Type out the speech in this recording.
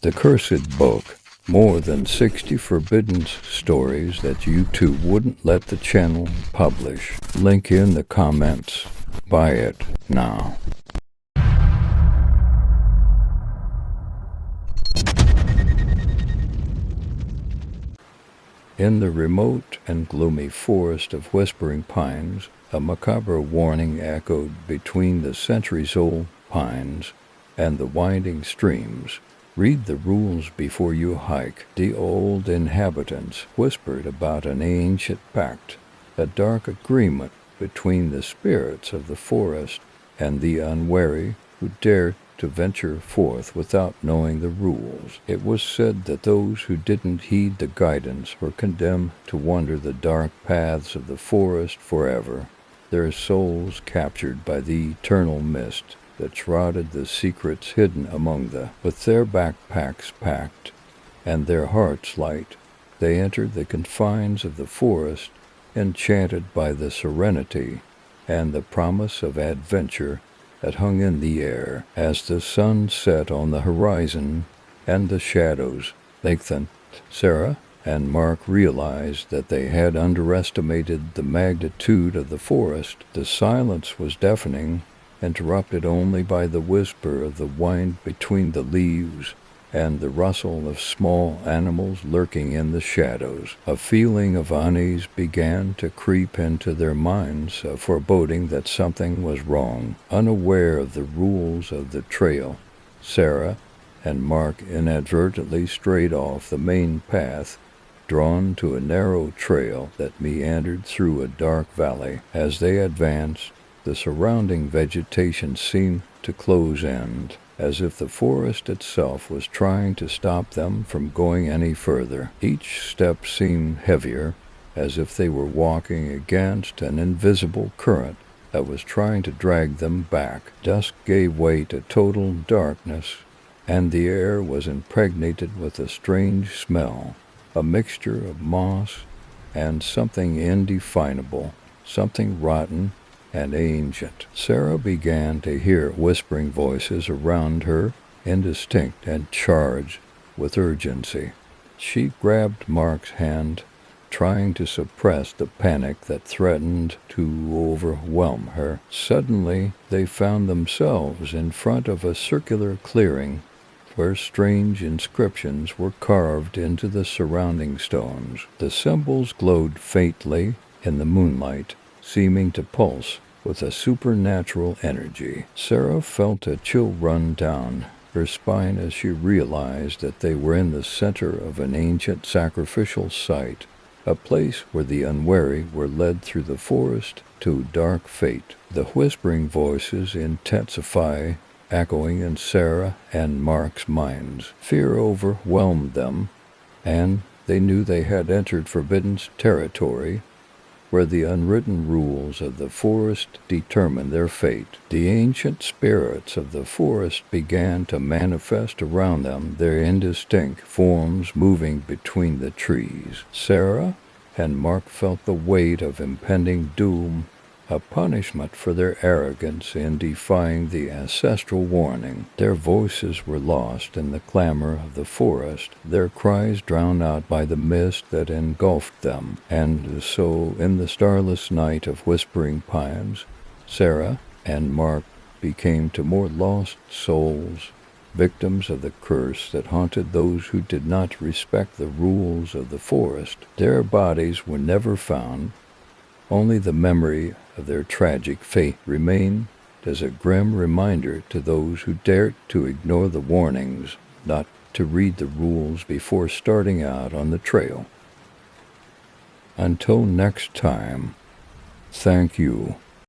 The Cursed Book. More than 60 forbidden stories that YouTube wouldn't let the channel publish. Link in the comments. Buy it now. In the remote and gloomy forest of whispering pines, a macabre warning echoed between the centuries-old pines and the winding streams. Read the rules before you hike. The old inhabitants whispered about an ancient pact, a dark agreement between the spirits of the forest and the unwary who dared to venture forth without knowing the rules. It was said that those who didn't heed the guidance were condemned to wander the dark paths of the forest forever, their souls captured by the eternal mist that shrouded the secrets hidden among them. With their backpacks packed and their hearts light, they entered the confines of the forest, enchanted by the serenity and the promise of adventure that hung in the air. As the sun set on the horizon and the shadows lengthened, Sarah and Mark realized that they had underestimated the magnitude of the forest. The silence was deafening, interrupted only by the whisper of the wind between the leaves and the rustle of small animals lurking in the shadows. A feeling of unease began to creep into their minds, a foreboding that something was wrong. Unaware of the rules of the trail, Sarah and Mark inadvertently strayed off the main path, drawn to a narrow trail that meandered through a dark valley. As they advanced, the surrounding vegetation seemed to close in, as if the forest itself was trying to stop them from going any further. Each step seemed heavier, as if they were walking against an invisible current that was trying to drag them back. Dusk gave way to total darkness, and the air was impregnated with a strange smell, a mixture of moss and something indefinable, something rotten and ancient. Sarah began to hear whispering voices around her, indistinct and charged with urgency. She grabbed Mark's hand, trying to suppress the panic that threatened to overwhelm her. Suddenly, they found themselves in front of a circular clearing where strange inscriptions were carved into the surrounding stones. The symbols glowed faintly in the moonlight, seeming to pulse with a supernatural energy. Sarah felt a chill run down her spine as she realized that they were in the center of an ancient sacrificial site, a place where the unwary were led through the forest to dark fate. The whispering voices intensified, echoing in Sarah and Mark's minds. Fear overwhelmed them, and they knew they had entered forbidden territory, where the unwritten rules of the forest determined their fate. The ancient spirits of the forest began to manifest around them, their indistinct forms moving between the trees. Sarah and Mark felt the weight of impending doom, a punishment for their arrogance in defying the ancestral warning. Their voices were lost in the clamor of the forest, their cries drowned out by the mist that engulfed them. And so, in the starless night of whispering pines, Sarah and Mark became to more lost souls, victims of the curse that haunted those who did not respect the rules of the forest. Their bodies were never found. Only the memory of their tragic fate remained as a grim reminder to those who dared to ignore the warnings, not to read the rules before starting out on the trail. Until next time, thank you